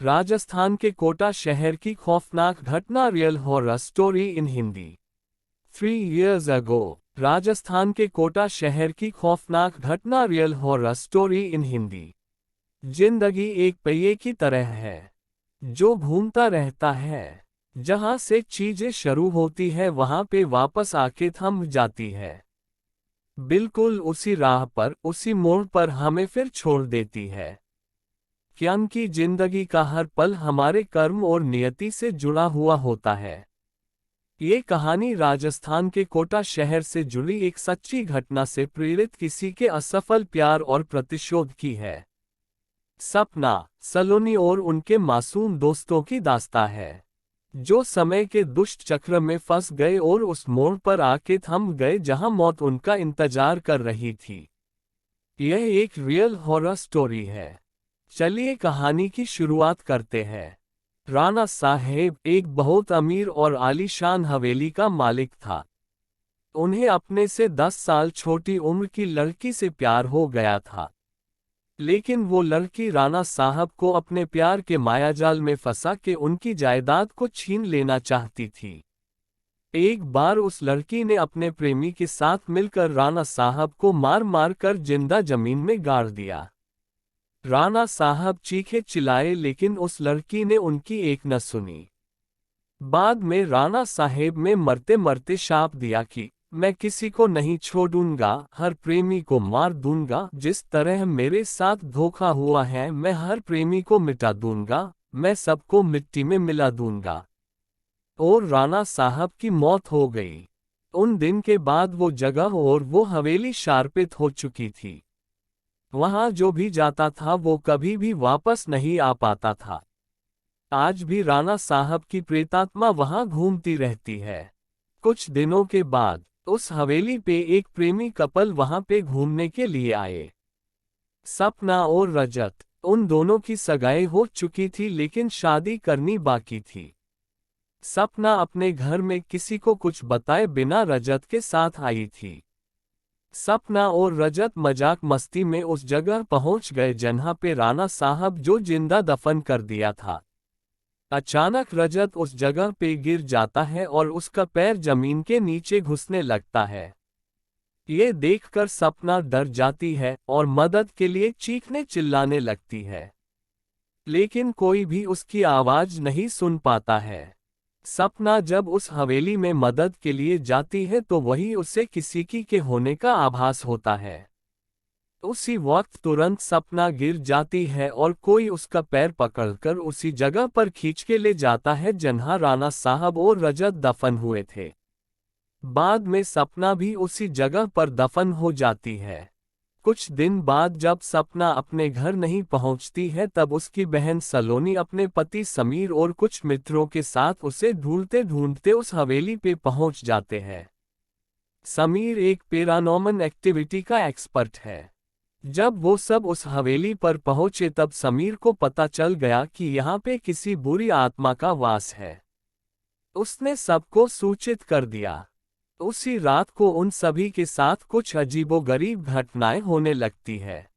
राजस्थान के कोटा शहर की खौफनाक घटना, real horror story in Hindi. 3 years ago, Rajasthan के कोटा शहर की खौफनाक घटना, real horror story in Hindi. जिंदगी एक पहिए की तरह है जो घूमता रहता है। जहां से चीजें शुरू होती है वहां पे वापस आके थम जाती है। बिल्कुल उसी राह पर, उसी मोड़ पर हमें फिर छोड़ देती है। क्योंकि जिंदगी का हर पल हमारे कर्म और नियति से जुड़ा हुआ होता है। ये कहानी राजस्थान के कोटा शहर से जुड़ी एक सच्ची घटना से प्रेरित किसी के असफल प्यार और प्रतिशोध की है। सपना, सलोनी और उनके मासूम दोस्तों की दास्तां है, जो समय के दुष्ट चक्र में फंस गए और उस मोड़ पर आके थम गए जहां मौत उनका इंतजार कर रही थी। यह एक रियल हॉरर स्टोरी है। चलिए कहानी की शुरुआत करते हैं। राणा साहेब एक बहुत अमीर और आलीशान हवेली का मालिक था। उन्हें अपने से 10 साल छोटी उम्र की लड़की से प्यार हो गया था। लेकिन वो लड़की राणा साहब को अपने प्यार के मायाजाल में फंसा के उनकी जायदाद को छीन लेना चाहती थी। एक बार उस लड़की ने अपने प्रेमी के साथ मिलकर राणा साहब को मार मार कर जिंदा जमीन में गाड़ दिया। राणा साहब चीखे चिल्लाए लेकिन उस लड़की ने उनकी एक न सुनी। बाद में राणा साहेब ने मरते मरते शाप दिया कि मैं किसी को नहीं छोड़ूंगा, हर प्रेमी को मार दूंगा। जिस तरह मेरे साथ धोखा हुआ है मैं हर प्रेमी को मिटा दूंगा, मैं सबको मिट्टी में मिला दूंगा। और राणा साहब की मौत हो गई। उन दिन के बाद वो जगह और वो हवेली शार्पित हो चुकी थी। वहां जो भी जाता था वो कभी भी वापस नहीं आ पाता था। आज भी राणा साहब की प्रेतात्मा वहां घूमती रहती है। कुछ दिनों के बाद उस हवेली पे एक प्रेमी कपल वहां पे घूमने के लिए आए। सपना और रजत, उन दोनों की सगाई हो चुकी थी लेकिन शादी करनी बाकी थी। सपना अपने घर में किसी को कुछ बताए बिना रजत के साथ आई थी। सपना और रजत मजाक मस्ती में उस जगह पहुंच गए जहां पे राणा साहब जो जिंदा दफन कर दिया था। अचानक रजत उस जगह पे गिर जाता है और उसका पैर जमीन के नीचे घुसने लगता है। ये देखकर सपना डर जाती है और मदद के लिए चीखने चिल्लाने लगती है। लेकिन कोई भी उसकी आवाज नहीं सुन पाता है। सपना जब उस हवेली में मदद के लिए जाती है तो वही उसे किसी की के होने का आभास होता है। उसी वक्त तुरंत सपना गिर जाती है और कोई उसका पैर पकड़कर उसी जगह पर खींच के ले जाता है जहां राणा साहब और रजत दफन हुए थे। बाद में सपना भी उसी जगह पर दफन हो जाती है। कुछ दिन बाद जब सपना अपने घर नहीं पहुंचती है तब उसकी बहन सलोनी अपने पति समीर और कुछ मित्रों के साथ उसे ढूंढते ढूंढते उस हवेली पे पहुंच जाते हैं। समीर एक पैरानॉर्मल एक्टिविटी का एक्सपर्ट है। जब वो सब उस हवेली पर पहुंचे तब समीर को पता चल गया कि यहाँ पे किसी बुरी आत्मा का वास है। उसने सबको सूचित कर दिया। उसी रात को उन सभी के साथ कुछ अजीबोगरीब घटनाएं होने लगती है,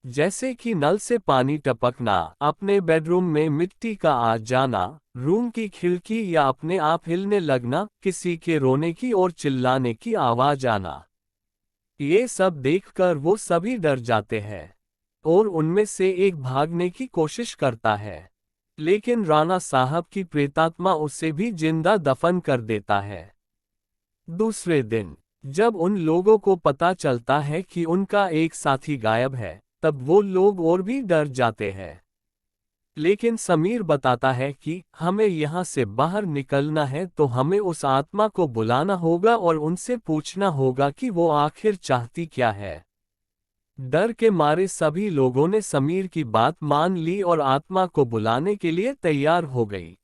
जैसे कि नल से पानी टपकना, अपने बेडरूम में मिट्टी का आ जाना, रूम की खिड़की या अपने आप हिलने लगना, किसी के रोने की और चिल्लाने की आवाज आना। ये सब देखकर वो सभी डर जाते हैं और उनमें से एक भागने की कोशिश करता है, लेकिन राणा साहब की प्रेतात्मा उसे भी जिंदा दफन कर देता है। दूसरे दिन जब उन लोगों को पता चलता है कि उनका एक साथी गायब है तब वो लोग और भी डर जाते हैं। लेकिन समीर बताता है कि हमें यहाँ से बाहर निकलना है तो हमें उस आत्मा को बुलाना होगा और उनसे पूछना होगा कि वो आखिर चाहती क्या है। डर के मारे सभी लोगों ने समीर की बात मान ली और आत्मा को बुलाने के लिए तैयार हो गई।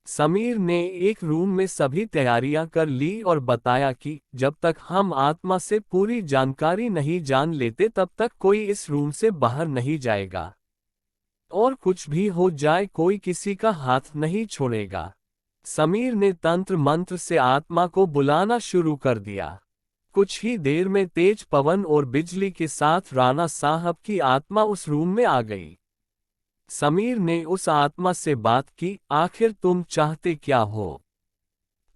समीर ने एक रूम में सभी तैयारियां कर ली और बताया कि जब तक हम आत्मा से पूरी जानकारी नहीं जान लेते तब तक कोई इस रूम से बाहर नहीं जाएगा और कुछ भी हो जाए कोई किसी का हाथ नहीं छोड़ेगा। समीर ने तंत्र मंत्र से आत्मा को बुलाना शुरू कर दिया। कुछ ही देर में तेज पवन और बिजली के साथ राणा साहब की आत्मा उस रूम में आ गई। समीर ने उस आत्मा से बात की, आखिर तुम चाहते क्या हो?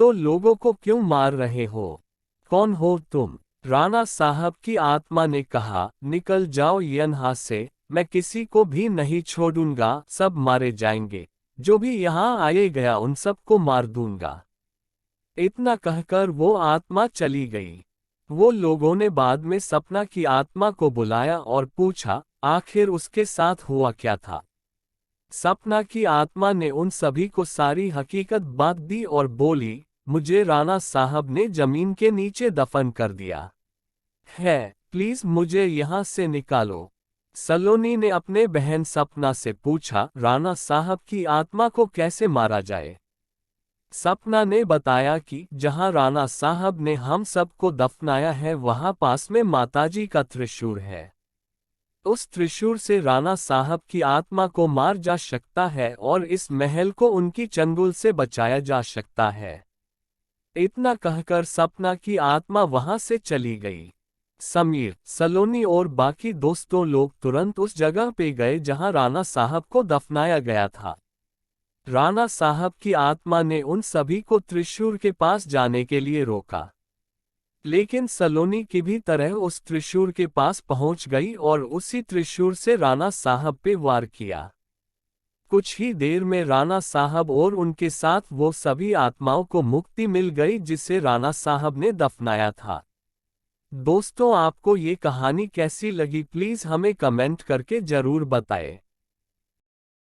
तो लोगों को क्यों मार रहे हो? कौन हो तुम? राणा साहब की आत्मा ने कहा, निकल जाओ यहाँ से, मैं किसी को भी नहीं छोड़ूंगा, सब मारे जाएंगे। जो भी यहाँ आए गया उन सबको मार दूंगा। इतना कहकर वो आत्मा चली गई। वो लोगों ने बाद में सपना की आत्मा को बुलाया और पूछा, आखिर उसके साथ हुआ क्या था? सपना की आत्मा ने उन सभी को सारी हकीकत बात दी और बोली, मुझे राणा साहब ने जमीन के नीचे दफन कर दिया है, प्लीज मुझे यहाँ से निकालो। सलोनी ने अपने बहन सपना से पूछा, राणा साहब की आत्मा को कैसे मारा जाए? सपना ने बताया कि जहां राणा साहब ने हम सबको दफनाया है वहां पास में माताजी का त्रिशूल है। उस त्रिशूल से राणा साहब की आत्मा को मार जा सकता है और इस महल को उनकी चंगुल से बचाया जा सकता है। इतना कहकर सपना की आत्मा वहां से चली गई। समीर, सलोनी और बाकी दोस्तों लोग तुरंत उस जगह पे गए जहां राणा साहब को दफनाया गया था। राणा साहब की आत्मा ने उन सभी को त्रिशूल के पास जाने के लिए रोका, लेकिन सलोनी की भी तरह उस त्रिशूल के पास पहुंच गई और उसी त्रिशूल से राणा साहब पे वार किया। कुछ ही देर में राणा साहब और उनके साथ वो सभी आत्माओं को मुक्ति मिल गई जिसे राणा साहब ने दफनाया था। दोस्तों, आपको ये कहानी कैसी लगी प्लीज हमें कमेंट करके जरूर बताएं।